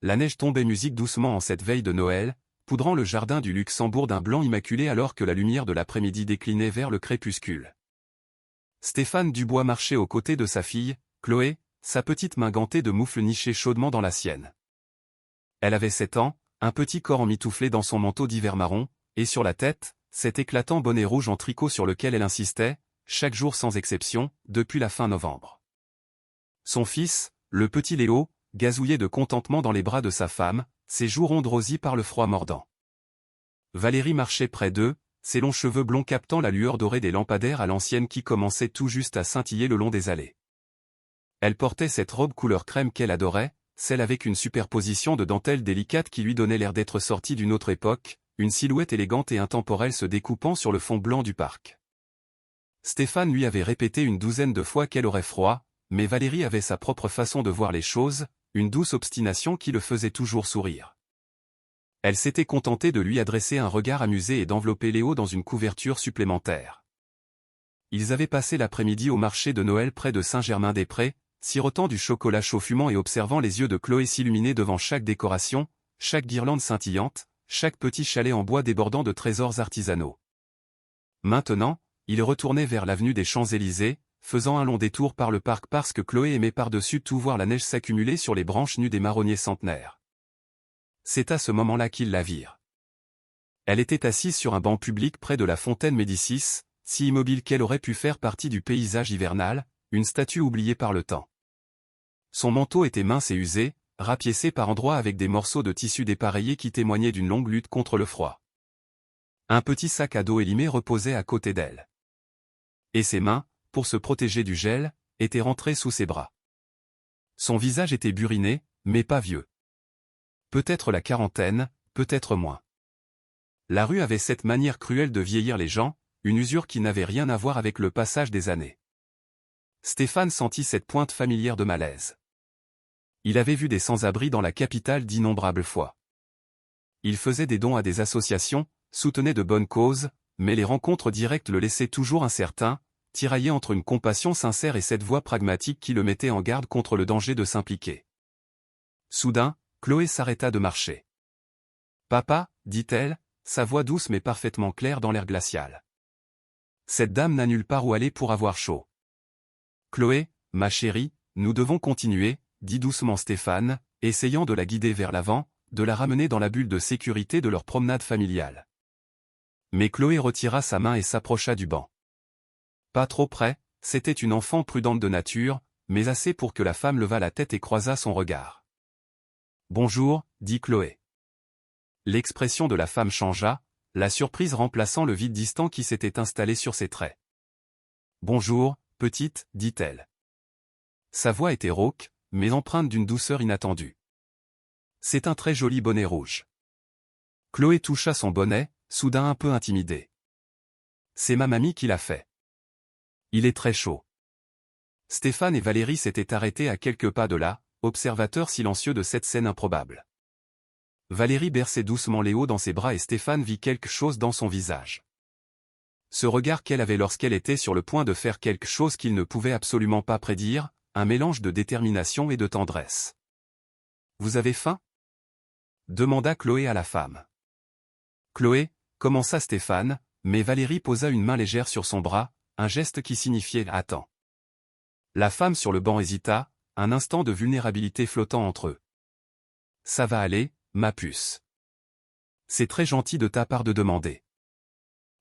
La neige tombait musique doucement en cette veille de Noël, poudrant le jardin du Luxembourg d'un blanc immaculé alors que la lumière de l'après-midi déclinait vers le crépuscule. Stéphane Dubois marchait aux côtés de sa fille, Chloé, sa petite main gantée de moufle nichée chaudement dans la sienne. Elle avait 7 ans, un petit corps emmitouflé dans son manteau d'hiver marron, et sur la tête, cet éclatant bonnet rouge en tricot sur lequel elle insistait, chaque jour sans exception, depuis la fin novembre. Son fils, le petit Léo, gazouillait de contentement dans les bras de sa femme, ses joues rondes rosies par le froid mordant. Valérie marchait près d'eux, ses longs cheveux blonds captant la lueur dorée des lampadaires à l'ancienne qui commençait tout juste à scintiller le long des allées. Elle portait cette robe couleur crème qu'elle adorait, celle avec une superposition de dentelles délicates qui lui donnait l'air d'être sortie d'une autre époque, une silhouette élégante et intemporelle se découpant sur le fond blanc du parc. Stéphane lui avait répété une douzaine de fois qu'elle aurait froid, mais Valérie avait sa propre façon de voir les choses, une douce obstination qui le faisait toujours sourire. Elle s'était contentée de lui adresser un regard amusé et d'envelopper Léo dans une couverture supplémentaire. Ils avaient passé l'après-midi au marché de Noël près de Saint-Germain-des-Prés, sirotant du chocolat chaud fumant et observant les yeux de Chloé s'illuminer devant chaque décoration, chaque guirlande scintillante, chaque petit chalet en bois débordant de trésors artisanaux. Maintenant, ils retournaient vers l'avenue des Champs-Élysées, faisant un long détour par le parc parce que Chloé aimait par-dessus tout voir la neige s'accumuler sur les branches nues des marronniers centenaires. C'est à ce moment-là qu'ils la virent. Elle était assise sur un banc public près de la fontaine Médicis, si immobile qu'elle aurait pu faire partie du paysage hivernal, une statue oubliée par le temps. Son manteau était mince et usé, rapiécé par endroits avec des morceaux de tissu dépareillés qui témoignaient d'une longue lutte contre le froid. Un petit sac à dos élimé reposait à côté d'elle. Et ses mains, pour se protéger du gel, étaient rentrées sous ses bras. Son visage était buriné, mais pas vieux. Peut-être la quarantaine, peut-être moins. La rue avait cette manière cruelle de vieillir les gens, une usure qui n'avait rien à voir avec le passage des années. Stéphane sentit cette pointe familière de malaise. Il avait vu des sans-abri dans la capitale d'innombrables fois. Il faisait des dons à des associations, soutenait de bonnes causes, mais les rencontres directes le laissaient toujours incertain, tiraillé entre une compassion sincère et cette voix pragmatique qui le mettait en garde contre le danger de s'impliquer. Soudain, Chloé s'arrêta de marcher. « Papa, dit-elle, sa voix douce mais parfaitement claire dans l'air glacial. Cette dame n'a nulle part où aller pour avoir chaud. Chloé, ma chérie, nous devons continuer, dit doucement Stéphane, essayant de la guider vers l'avant, de la ramener dans la bulle de sécurité de leur promenade familiale. Mais Chloé retira sa main et s'approcha du banc. Pas trop près, c'était une enfant prudente de nature, mais assez pour que la femme levât la tête et croisât son regard. « Bonjour, dit Chloé. » L'expression de la femme changea, la surprise remplaçant le vide distant qui s'était installé sur ses traits. « Bonjour, petite, dit-elle. » Sa voix était rauque, mais empreinte d'une douceur inattendue. « C'est un très joli bonnet rouge. » Chloé toucha son bonnet, soudain un peu intimidée. « C'est ma mamie qui l'a fait. Il est très chaud. » Stéphane et Valérie s'étaient arrêtés à quelques pas de là, observateurs silencieux de cette scène improbable. Valérie berçait doucement Léo dans ses bras et Stéphane vit quelque chose dans son visage. Ce regard qu'elle avait lorsqu'elle était sur le point de faire quelque chose qu'il ne pouvait absolument pas prédire, un mélange de détermination et de tendresse. « Vous avez faim ?» demanda Chloé à la femme. « Chloé » commença Stéphane, mais Valérie posa une main légère sur son bras, un geste qui signifiait « attends ». La femme sur le banc hésita, un instant de vulnérabilité flottant entre eux. « Ça va aller, ma puce. C'est très gentil de ta part de demander.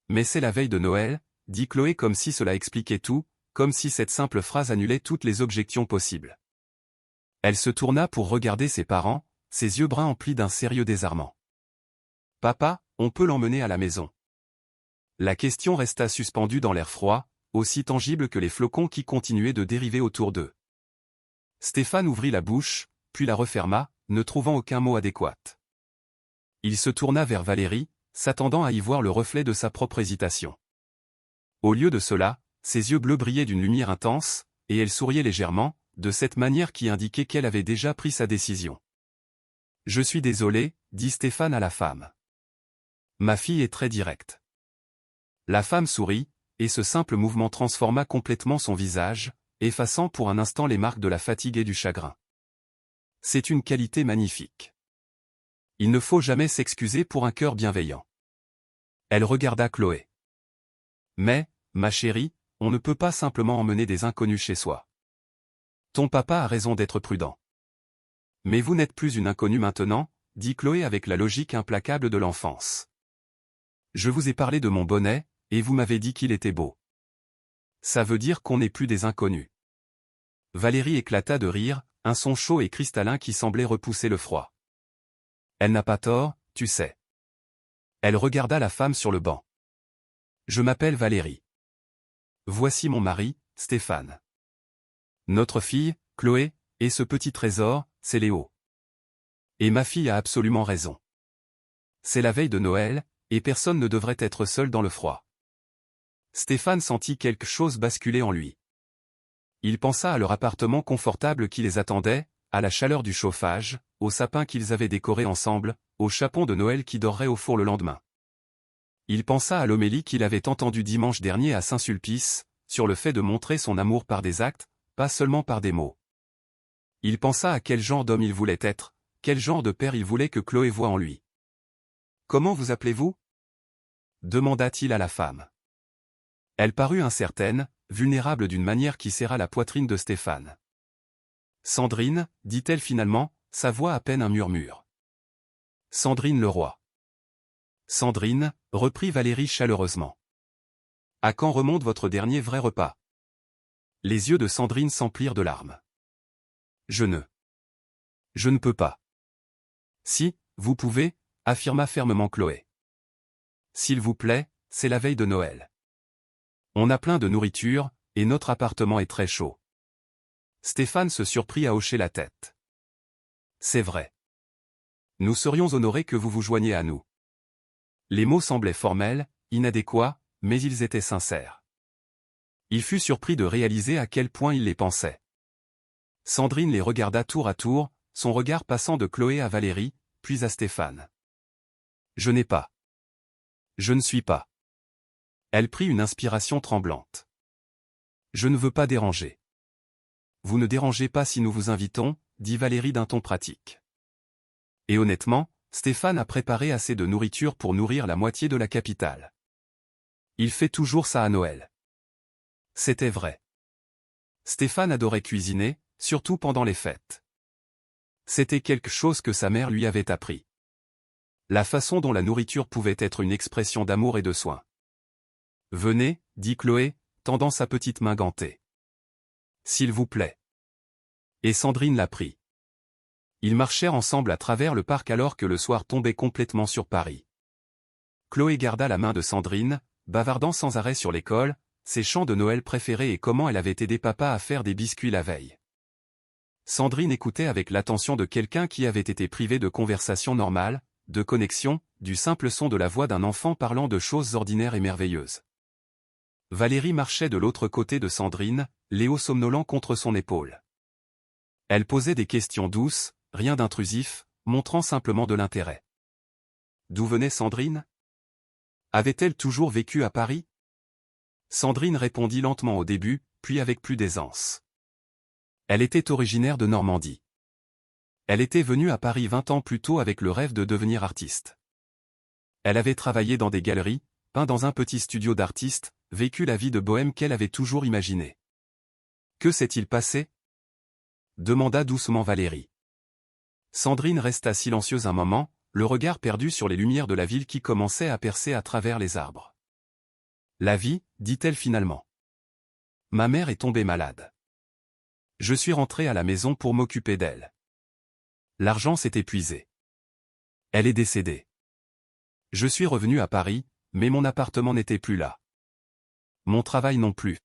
Mais c'est la veille de Noël, dit Chloé comme si cela expliquait tout, comme si cette simple phrase annulait toutes les objections possibles. Elle se tourna pour regarder ses parents, ses yeux bruns emplis d'un sérieux désarmant. « Papa, on peut l'emmener à la maison ?» La question resta suspendue dans l'air froid, aussi tangible que les flocons qui continuaient de dériver autour d'eux. Stéphane ouvrit la bouche, puis la referma, ne trouvant aucun mot adéquat. Il se tourna vers Valérie, s'attendant à y voir le reflet de sa propre hésitation. Au lieu de cela, ses yeux bleus brillaient d'une lumière intense, et elle souriait légèrement, de cette manière qui indiquait qu'elle avait déjà pris sa décision. « Je suis désolé, dit Stéphane à la femme. Ma fille est très directe. » La femme sourit, et ce simple mouvement transforma complètement son visage, effaçant pour un instant les marques de la fatigue et du chagrin. C'est une qualité magnifique. Il ne faut jamais s'excuser pour un cœur bienveillant. Elle regarda Chloé. Mais, ma chérie, on ne peut pas simplement emmener des inconnus chez soi. Ton papa a raison d'être prudent. Mais vous n'êtes plus une inconnue maintenant, dit Chloé avec la logique implacable de l'enfance. Je vous ai parlé de mon bonnet, et vous m'avez dit qu'il était beau. Ça veut dire qu'on n'est plus des inconnus. Valérie éclata de rire, un son chaud et cristallin qui semblait repousser le froid. Elle n'a pas tort, tu sais. Elle regarda la femme sur le banc. Je m'appelle Valérie. Voici mon mari, Stéphane. Notre fille, Chloé, et ce petit trésor, c'est Léo. Et ma fille a absolument raison. C'est la veille de Noël, et personne ne devrait être seul dans le froid. Stéphane sentit quelque chose basculer en lui. Il pensa à leur appartement confortable qui les attendait, à la chaleur du chauffage, au sapin qu'ils avaient décoré ensemble, au chapon de Noël qui dorrait au four le lendemain. Il pensa à l'homélie qu'il avait entendue dimanche dernier à Saint-Sulpice, sur le fait de montrer son amour par des actes, pas seulement par des mots. Il pensa à quel genre d'homme il voulait être, quel genre de père il voulait que Chloé voie en lui. « Comment vous appelez-vous » demanda-t-il à la femme. Elle parut incertaine, vulnérable d'une manière qui serra la poitrine de Stéphane. « Sandrine, dit-elle finalement, sa voix à peine un murmure. « Sandrine Leroy. »« Sandrine, reprit Valérie chaleureusement. À quand remonte votre dernier vrai repas ?» Les yeux de Sandrine s'emplirent de larmes. « Je ne peux pas. »« Si, vous pouvez, » affirma fermement Chloé. « S'il vous plaît, c'est la veille de Noël. On a plein de nourriture, et notre appartement est très chaud. » Stéphane se surprit à hocher la tête. « C'est vrai. Nous serions honorés que vous vous joigniez à nous. » Les mots semblaient formels, inadéquats, mais ils étaient sincères. Il fut surpris de réaliser à quel point il les pensait. Sandrine les regarda tour à tour, son regard passant de Chloé à Valérie, puis à Stéphane. « Je n'ai pas. Je ne suis pas. » Elle prit une inspiration tremblante. « Je ne veux pas déranger. »« Vous ne dérangez pas si nous vous invitons, » dit Valérie d'un ton pratique. Et honnêtement, Stéphane a préparé assez de nourriture pour nourrir la moitié de la capitale. Il fait toujours ça à Noël. C'était vrai. Stéphane adorait cuisiner, surtout pendant les fêtes. C'était quelque chose que sa mère lui avait appris. La façon dont la nourriture pouvait être une expression d'amour et de soin. « Venez, » dit Chloé, tendant sa petite main gantée. « S'il vous plaît. » Et Sandrine la prit. Ils marchèrent ensemble à travers le parc alors que le soir tombait complètement sur Paris. Chloé garda la main de Sandrine, bavardant sans arrêt sur l'école, ses chants de Noël préférés et comment elle avait aidé papa à faire des biscuits la veille. Sandrine écoutait avec l'attention de quelqu'un qui avait été privé de conversation normale, de connexion, du simple son de la voix d'un enfant parlant de choses ordinaires et merveilleuses. Valérie marchait de l'autre côté de Sandrine, Léo somnolent contre son épaule. Elle posait des questions douces, rien d'intrusif, montrant simplement de l'intérêt. D'où venait Sandrine? Avait-elle toujours vécu à Paris? Sandrine répondit lentement au début, puis avec plus d'aisance. Elle était originaire de Normandie. Elle était venue à Paris 20 ans plus tôt avec le rêve de devenir artiste. Elle avait travaillé dans des galeries, peint dans un petit studio d'artiste, vécu la vie de bohème qu'elle avait toujours imaginée. Que s'est-il passé? Demanda doucement Valérie. Sandrine resta silencieuse un moment, le regard perdu sur les lumières de la ville qui commençaient à percer à travers les arbres. La vie, dit-elle finalement. Ma mère est tombée malade. Je suis rentrée à la maison pour m'occuper d'elle. L'argent s'est épuisé. Elle est décédée. Je suis revenue à Paris, mais mon appartement n'était plus là. Mon travail non plus.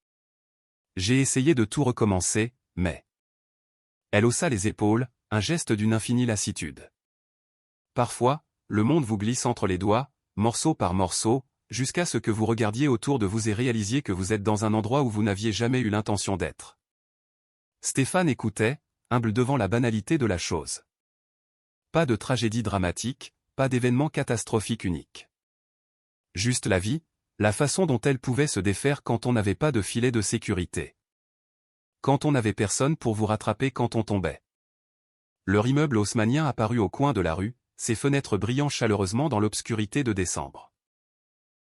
J'ai essayé de tout recommencer, mais... Elle haussa les épaules, un geste d'une infinie lassitude. Parfois, le monde vous glisse entre les doigts, morceau par morceau, jusqu'à ce que vous regardiez autour de vous et réalisiez que vous êtes dans un endroit où vous n'aviez jamais eu l'intention d'être. Stéphane écoutait, humble devant la banalité de la chose. Pas de tragédie dramatique, pas d'événement catastrophique unique. Juste la vie, la façon dont elle pouvait se défaire quand on n'avait pas de filet de sécurité. Quand on n'avait personne pour vous rattraper quand on tombait. Leur immeuble haussmannien apparut au coin de la rue, ses fenêtres brillant chaleureusement dans l'obscurité de décembre.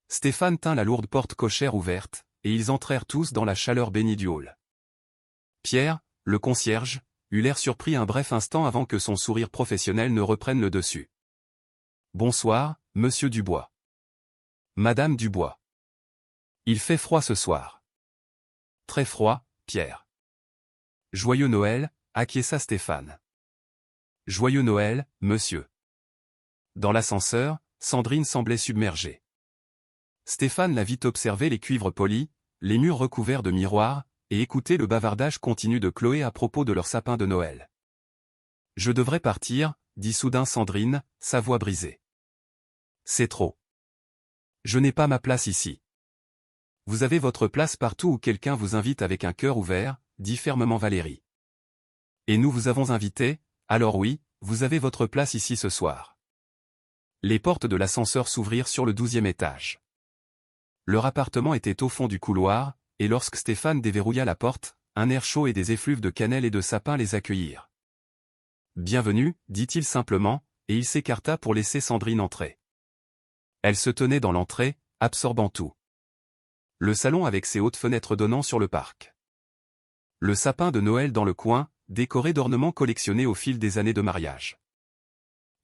Stéphane tint la lourde porte cochère ouverte, et ils entrèrent tous dans la chaleur bénie du hall. Pierre, le concierge, eut l'air surpris un bref instant avant que son sourire professionnel ne reprenne le dessus. « Bonsoir, monsieur Dubois. »« Madame Dubois. »« Il fait froid ce soir. »« Très froid, Pierre. »« Joyeux Noël », acquiesça Stéphane. « Joyeux Noël, monsieur. » Dans l'ascenseur, Sandrine semblait submergée. Stéphane la vit observer les cuivres polis, les murs recouverts de miroirs, et écouter le bavardage continu de Chloé à propos de leur sapin de Noël. « Je devrais partir, » dit soudain Sandrine, sa voix brisée. « C'est trop. Je n'ai pas ma place ici. »« Vous avez votre place partout où quelqu'un vous invite avec un cœur ouvert, » dit fermement Valérie. « Et nous vous avons invité, alors oui, vous avez votre place ici ce soir. » Les portes de l'ascenseur s'ouvrirent sur le 12e étage. Leur appartement était au fond du couloir, et lorsque Stéphane déverrouilla la porte, un air chaud et des effluves de cannelle et de sapin les accueillirent. « Bienvenue, dit-il simplement, et il s'écarta pour laisser Sandrine entrer. Elle se tenait dans l'entrée, absorbant tout. Le salon avec ses hautes fenêtres donnant sur le parc. Le sapin de Noël dans le coin, décoré d'ornements collectionnés au fil des années de mariage.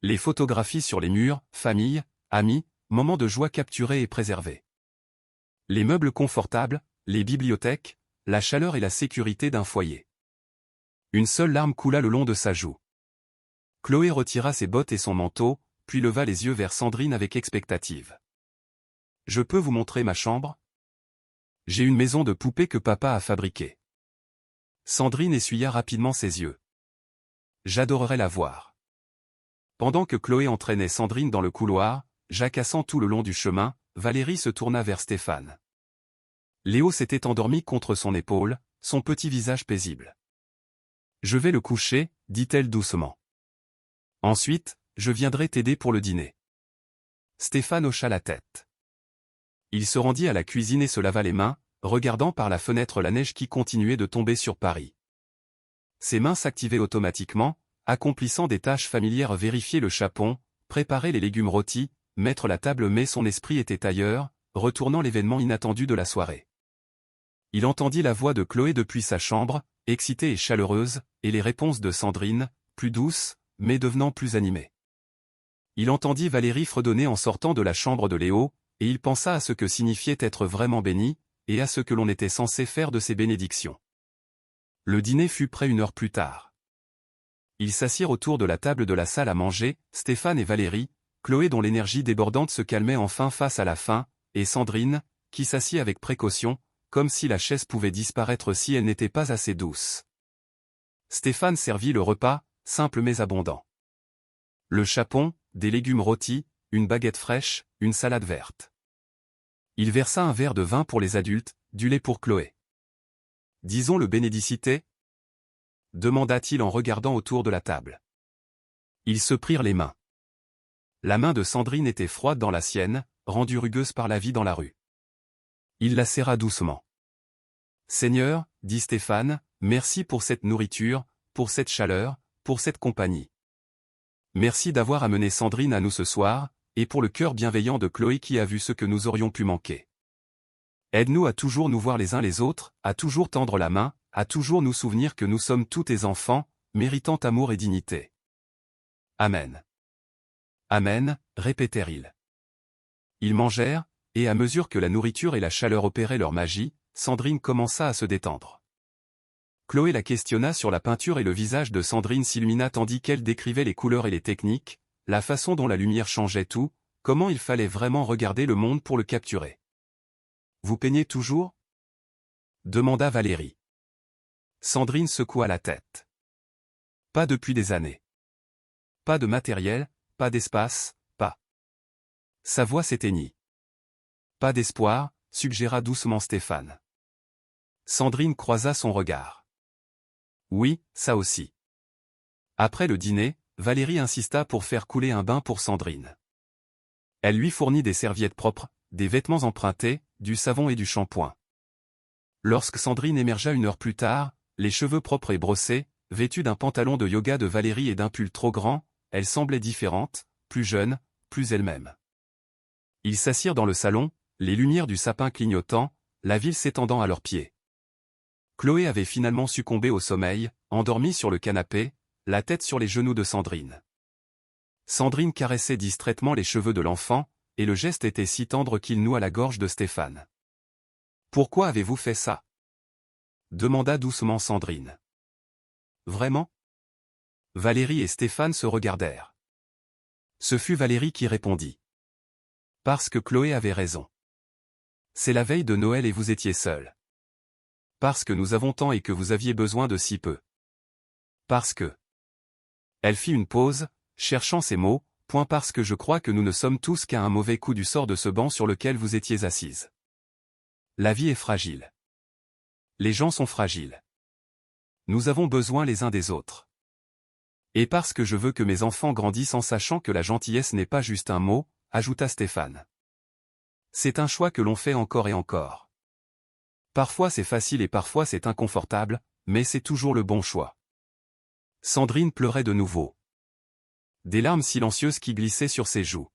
Les photographies sur les murs, famille, amis, moments de joie capturés et préservés. Les meubles confortables, les bibliothèques, la chaleur et la sécurité d'un foyer. Une seule larme coula le long de sa joue. Chloé retira ses bottes et son manteau, puis leva les yeux vers Sandrine avec expectative. « Je peux vous montrer ma chambre ? J'ai une maison de poupées que papa a fabriquée. » Sandrine essuya rapidement ses yeux. « J'adorerais la voir. » Pendant que Chloé entraînait Sandrine dans le couloir, jacassant tout le long du chemin, Valérie se tourna vers Stéphane. Léo s'était endormi contre son épaule, son petit visage paisible. « Je vais le coucher, » dit-elle doucement. « Ensuite, je viendrai t'aider pour le dîner. » Stéphane hocha la tête. Il se rendit à la cuisine et se lava les mains, regardant par la fenêtre la neige qui continuait de tomber sur Paris. Ses mains s'activaient automatiquement, accomplissant des tâches familières, vérifier le chapon, préparer les légumes rôtis, mettre la table, mais son esprit était ailleurs, retournant l'événement inattendu de la soirée. Il entendit la voix de Chloé depuis sa chambre, excitée et chaleureuse, et les réponses de Sandrine, plus douces, mais devenant plus animées. Il entendit Valérie fredonner en sortant de la chambre de Léo, et il pensa à ce que signifiait être vraiment béni, et à ce que l'on était censé faire de ces bénédictions. Le dîner fut prêt 1 heure plus tard. Ils s'assirent autour de la table de la salle à manger, Stéphane et Valérie, Chloé dont l'énergie débordante se calmait enfin face à la faim, et Sandrine, qui s'assit avec précaution, comme si la chaise pouvait disparaître si elle n'était pas assez douce. Stéphane servit le repas, simple mais abondant. Le chapon, des légumes rôtis, une baguette fraîche, une salade verte. Il versa un verre de vin pour les adultes, du lait pour Chloé. « Disons le bénédicité ?» demanda-t-il en regardant autour de la table. Ils se prirent les mains. La main de Sandrine était froide dans la sienne, rendue rugueuse par la vie dans la rue. Il la serra doucement. « Seigneur, dit Stéphane, merci pour cette nourriture, pour cette chaleur, pour cette compagnie. Merci d'avoir amené Sandrine à nous ce soir, et pour le cœur bienveillant de Chloé qui a vu ce que nous aurions pu manquer. Aide-nous à toujours nous voir les uns les autres, à toujours tendre la main, à toujours nous souvenir que nous sommes tous tes enfants, méritant amour et dignité. Amen. Amen, répétèrent-ils. Ils mangèrent, et à mesure que la nourriture et la chaleur opéraient leur magie, Sandrine commença à se détendre. Chloé la questionna sur la peinture et le visage de Sandrine s'illumina tandis qu'elle décrivait les couleurs et les techniques, la façon dont la lumière changeait tout, comment il fallait vraiment regarder le monde pour le capturer. « Vous peignez toujours ?» demanda Valérie. Sandrine secoua la tête. « Pas depuis des années. Pas de matériel, pas d'espace, pas. » Sa voix s'éteignit. « Pas d'espoir, » suggéra doucement Stéphane. Sandrine croisa son regard. « Oui, ça aussi. » Après le dîner, Valérie insista pour faire couler un bain pour Sandrine. Elle lui fournit des serviettes propres, des vêtements empruntés, du savon et du shampoing. Lorsque Sandrine émergea 1 heure plus tard, les cheveux propres et brossés, vêtue d'un pantalon de yoga de Valérie et d'un pull trop grand, elle semblait différente, plus jeune, plus elle-même. Ils s'assirent dans le salon, les lumières du sapin clignotant, la ville s'étendant à leurs pieds. Chloé avait finalement succombé au sommeil, endormie sur le canapé, la tête sur les genoux de Sandrine. Sandrine caressait distraitement les cheveux de l'enfant, et le geste était si tendre qu'il noua la gorge de Stéphane. « Pourquoi avez-vous fait ça ?» demanda doucement Sandrine. « Vraiment ?» Valérie et Stéphane se regardèrent. Ce fut Valérie qui répondit. « Parce que Chloé avait raison. C'est la veille de Noël et vous étiez seul. Parce que nous avons tant et que vous aviez besoin de si peu. Parce que... » Elle fit une pause, cherchant ses mots, « parce que je crois que nous ne sommes tous qu'à un mauvais coup du sort de ce banc sur lequel vous étiez assise. La vie est fragile. Les gens sont fragiles. Nous avons besoin les uns des autres. Et parce que je veux que mes enfants grandissent en sachant que la gentillesse n'est pas juste un mot, ajouta Stéphane. C'est un choix que l'on fait encore et encore. Parfois c'est facile et parfois c'est inconfortable, mais c'est toujours le bon choix. » Sandrine pleurait de nouveau. Des larmes silencieuses qui glissaient sur ses joues.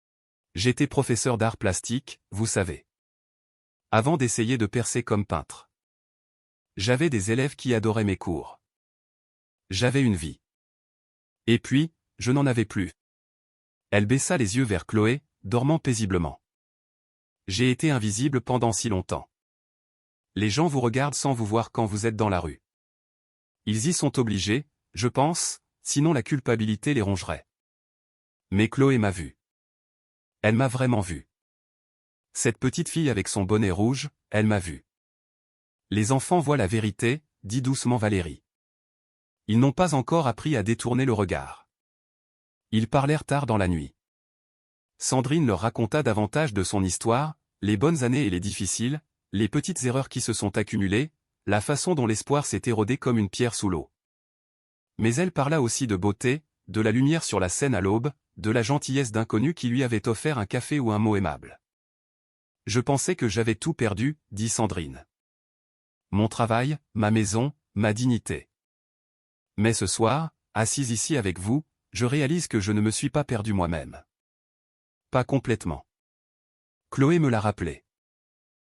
« J'étais professeur d'art plastique, vous savez. Avant d'essayer de percer comme peintre. J'avais des élèves qui adoraient mes cours. J'avais une vie. Et puis, je n'en avais plus. » Elle baissa les yeux vers Chloé, dormant paisiblement. « J'ai été invisible pendant si longtemps. Les gens vous regardent sans vous voir quand vous êtes dans la rue. Ils y sont obligés, je pense, sinon la culpabilité les rongerait. Mais Chloé m'a vu. Elle m'a vraiment vu. Cette petite fille avec son bonnet rouge, elle m'a vu. Les enfants voient la vérité, dit doucement Valérie. Ils n'ont pas encore appris à détourner le regard. Ils parlèrent tard dans la nuit. Sandrine leur raconta davantage de son histoire, les bonnes années et les difficiles, les petites erreurs qui se sont accumulées, la façon dont l'espoir s'est érodé comme une pierre sous l'eau. Mais elle parla aussi de beauté, de la lumière sur la scène à l'aube, de la gentillesse d'inconnus qui lui avait offert un café ou un mot aimable. « Je pensais que j'avais tout perdu, dit Sandrine. Mon travail, ma maison, ma dignité. Mais ce soir, assise ici avec vous, je réalise que je ne me suis pas perdu moi-même. Pas complètement. » Chloé me l'a rappelé.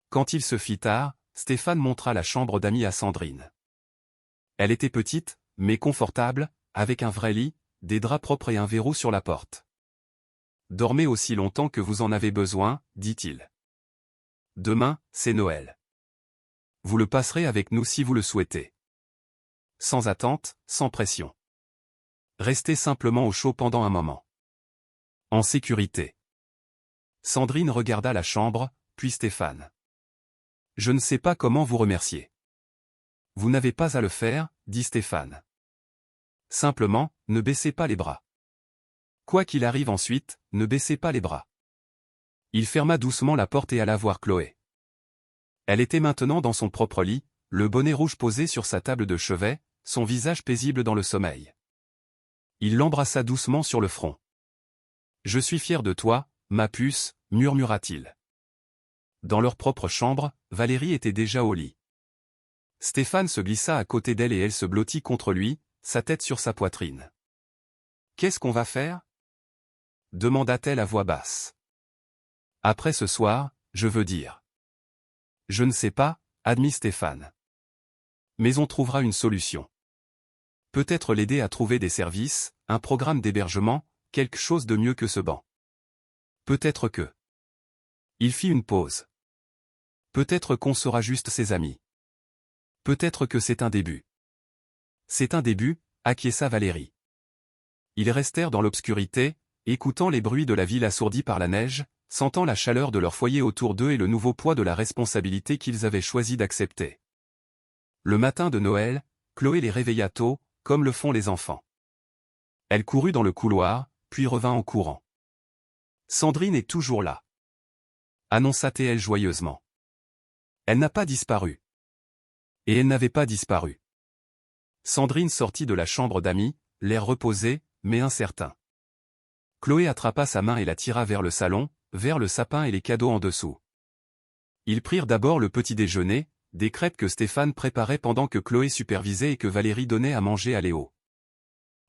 Quand il se fit tard, Stéphane montra la chambre d'amis à Sandrine. Elle était petite, mais confortable, avec un vrai lit, des draps propres et un verrou sur la porte. « Dormez aussi longtemps que vous en avez besoin, dit-il. Demain, c'est Noël. Vous le passerez avec nous si vous le souhaitez. Sans attente, sans pression. Restez simplement au chaud pendant un moment. En sécurité. » Sandrine regarda la chambre, puis Stéphane. « Je ne sais pas comment vous remercier. »« Vous n'avez pas à le faire, dit Stéphane. Simplement, ne baissez pas les bras. Quoi qu'il arrive ensuite, ne baissez pas les bras. » Il ferma doucement la porte et alla voir Chloé. Elle était maintenant dans son propre lit, le bonnet rouge posé sur sa table de chevet, son visage paisible dans le sommeil. Il l'embrassa doucement sur le front. « Je suis fier de toi, ma puce, murmura-t-il. » Dans leur propre chambre, Valérie était déjà au lit. Stéphane se glissa à côté d'elle et elle se blottit contre lui, sa tête sur sa poitrine. « Qu'est-ce qu'on va faire ?» demanda-t-elle à voix basse. « Après ce soir, je veux dire. »« Je ne sais pas, » admit Stéphane. « Mais on trouvera une solution. Peut-être l'aider à trouver des services, un programme d'hébergement, quelque chose de mieux que ce banc. Peut-être que... » Il fit une pause. Peut-être qu'on sera juste ses amis. Peut-être que c'est un début. C'est un début, acquiesça Valérie. Ils restèrent dans l'obscurité, écoutant les bruits de la ville assourdis par la neige, sentant la chaleur de leur foyer autour d'eux et le nouveau poids de la responsabilité qu'ils avaient choisi d'accepter. Le matin de Noël, Chloé les réveilla tôt, comme le font les enfants. Elle courut dans le couloir, puis revint en courant. « Sandrine est toujours là. » annonça-t-elle joyeusement. Elle n'a pas disparu. Et elle n'avait pas disparu. Sandrine sortit de la chambre d'amis, l'air reposé, mais incertain. Chloé attrapa sa main et la tira vers le salon, vers le sapin et les cadeaux en dessous. Ils prirent d'abord le petit déjeuner, des crêpes que Stéphane préparait pendant que Chloé supervisait et que Valérie donnait à manger à Léo.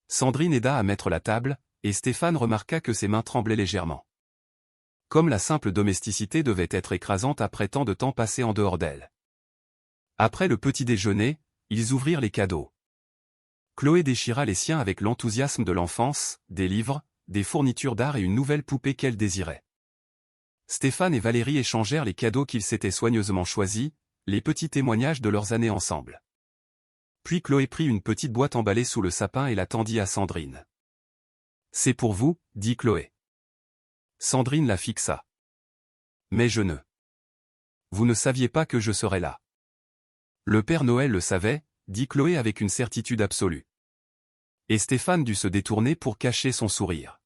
Sandrine aida à mettre la table, et Stéphane remarqua que ses mains tremblaient légèrement. Comme la simple domesticité devait être écrasante après tant de temps passé en dehors d'elle. Après le petit déjeuner, ils ouvrirent les cadeaux. Chloé déchira les siens avec l'enthousiasme de l'enfance, des livres, des fournitures d'art et une nouvelle poupée qu'elle désirait. Stéphane et Valérie échangèrent les cadeaux qu'ils s'étaient soigneusement choisis, les petits témoignages de leurs années ensemble. Puis Chloé prit une petite boîte emballée sous le sapin et la tendit à Sandrine. « C'est pour vous, dit Chloé. Sandrine la fixa. « Mais je ne. Vous ne saviez pas que je serais là. » Le Père Noël le savait, dit Chloé avec une certitude absolue. Et Stéphane dut se détourner pour cacher son sourire.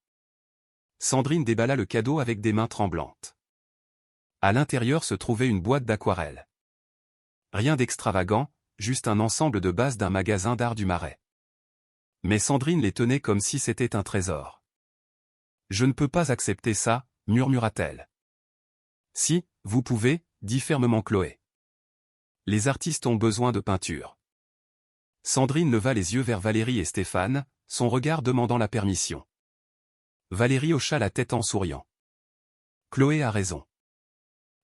Sandrine déballa le cadeau avec des mains tremblantes. À l'intérieur se trouvait une boîte d'aquarelle. Rien d'extravagant, juste un ensemble de bases d'un magasin d'art du Marais. Mais Sandrine les tenait comme si c'était un trésor. « Je ne peux pas accepter ça, murmura-t-elle. « Si, vous pouvez, dit fermement Chloé. Les artistes ont besoin de peinture. » Sandrine leva les yeux vers Valérie et Stéphane, son regard demandant la permission. Valérie hocha la tête en souriant. Chloé a raison.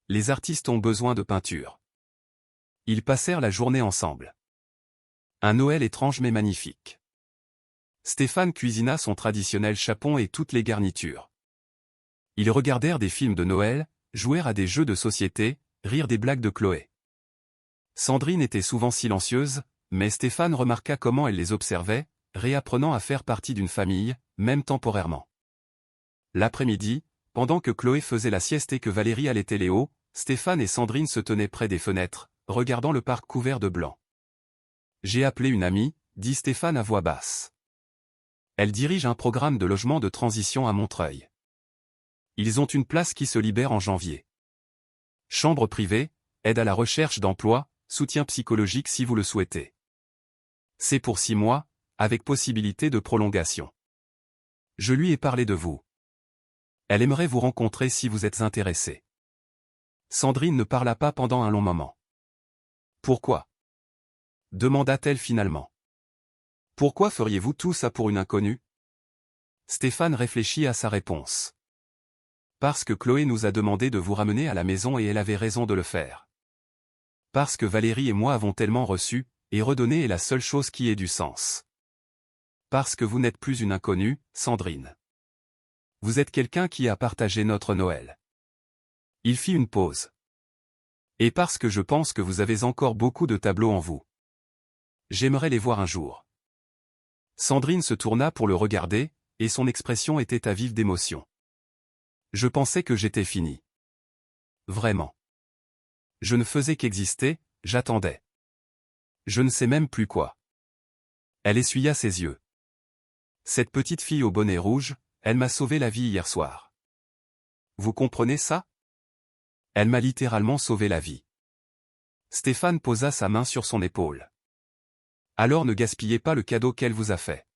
Les artistes ont besoin de peinture. Ils passèrent la journée ensemble. Un Noël étrange mais magnifique. Stéphane cuisina son traditionnel chapon et toutes les garnitures. Ils regardèrent des films de Noël, jouèrent à des jeux de société, rirent des blagues de Chloé. Sandrine était souvent silencieuse, mais Stéphane remarqua comment elle les observait, réapprenant à faire partie d'une famille, même temporairement. L'après-midi, pendant que Chloé faisait la sieste et que Valérie allaitait Léo, Stéphane et Sandrine se tenaient près des fenêtres, regardant le parc couvert de blanc. « J'ai appelé une amie, dit Stéphane à voix basse. Elle dirige un programme de logement de transition à Montreuil. Ils ont une place qui se libère en janvier. Chambre privée, aide à la recherche d'emploi, soutien psychologique si vous le souhaitez. C'est pour 6 mois, avec possibilité de prolongation. Je lui ai parlé de vous. Elle aimerait vous rencontrer si vous êtes intéressé. » Sandrine ne parla pas pendant un long moment. « Pourquoi ?» demanda-t-elle finalement. « Pourquoi feriez-vous tout ça pour une inconnue ?» Stéphane réfléchit à sa réponse. « Parce que Chloé nous a demandé de vous ramener à la maison et elle avait raison de le faire. Parce que Valérie et moi avons tellement reçu, et redonner est la seule chose qui ait du sens. Parce que vous n'êtes plus une inconnue, Sandrine. Vous êtes quelqu'un qui a partagé notre Noël. » Il fit une pause. « Et parce que je pense que vous avez encore beaucoup de tableaux en vous. J'aimerais les voir un jour. » Sandrine se tourna pour le regarder, et son expression était à vive d'émotion. « Je pensais que j'étais fini. Vraiment. Je ne faisais qu'exister, j'attendais. Je ne sais même plus quoi. » Elle essuya ses yeux. « Cette petite fille au bonnet rouge, elle m'a sauvé la vie hier soir. Vous comprenez ça? Elle m'a littéralement sauvé la vie. » Stéphane posa sa main sur son épaule. « Alors ne gaspillez pas le cadeau qu'elle vous a fait.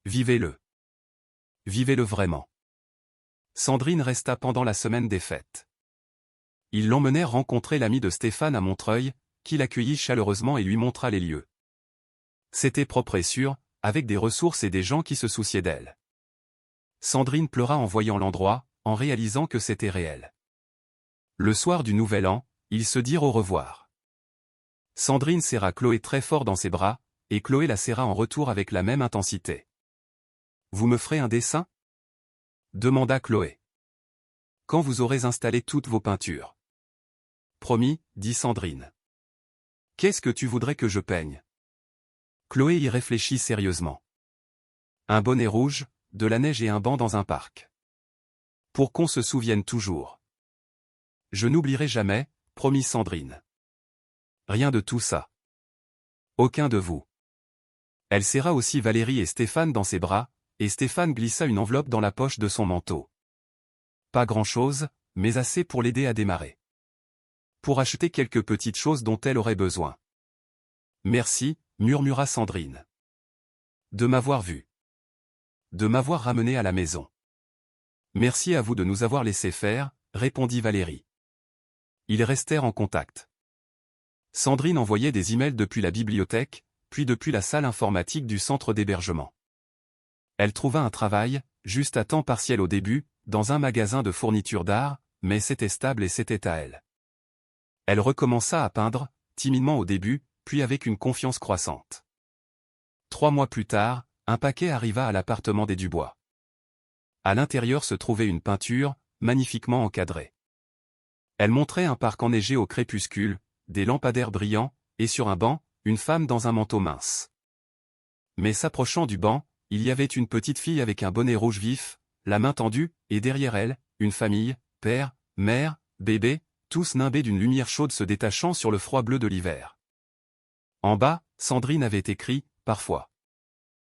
Vivez-le. Vivez-le vraiment. » Sandrine resta pendant la semaine des fêtes. Ils l'emmenèrent rencontrer l'ami de Stéphane à Montreuil, qui l'accueillit chaleureusement et lui montra les lieux. C'était propre et sûr, avec des ressources et des gens qui se souciaient d'elle. Sandrine pleura en voyant l'endroit, en réalisant que c'était réel. Le soir du Nouvel An, ils se dirent au revoir. Sandrine serra Chloé très fort dans ses bras, et Chloé la serra en retour avec la même intensité. « Vous me ferez un dessin ?» demanda Chloé. « Quand vous aurez installé toutes vos peintures. »« Promis, » dit Sandrine. « Qu'est-ce que tu voudrais que je peigne ?» Chloé y réfléchit sérieusement. « Un bonnet rouge, de la neige et un banc dans un parc. Pour qu'on se souvienne toujours. »« Je n'oublierai jamais, » promit Sandrine. « Rien de tout ça. Aucun de vous. » Elle serra aussi Valérie et Stéphane dans ses bras, et Stéphane glissa une enveloppe dans la poche de son manteau. Pas grand-chose, mais assez pour l'aider à démarrer. Pour acheter quelques petites choses dont elle aurait besoin. « Merci, » murmura Sandrine. « De m'avoir vu. De m'avoir ramené à la maison. »« Merci à vous de nous avoir laissé faire, » répondit Valérie. Ils restèrent en contact. Sandrine envoyait des emails depuis la bibliothèque, puis depuis la salle informatique du centre d'hébergement. Elle trouva un travail, juste à temps partiel au début, dans un magasin de fournitures d'art, mais c'était stable et c'était à elle. Elle recommença à peindre, timidement au début, puis avec une confiance croissante. 3 mois plus tard, un paquet arriva à l'appartement des Dubois. À l'intérieur se trouvait une peinture, magnifiquement encadrée. Elle montrait un parc enneigé au crépuscule, des lampadaires brillants, et sur un banc, une femme dans un manteau mince. Mais s'approchant du banc, il y avait une petite fille avec un bonnet rouge vif, la main tendue, et derrière elle, une famille, père, mère, bébé, tous nimbés d'une lumière chaude se détachant sur le froid bleu de l'hiver. En bas, Sandrine avait écrit « Parfois ».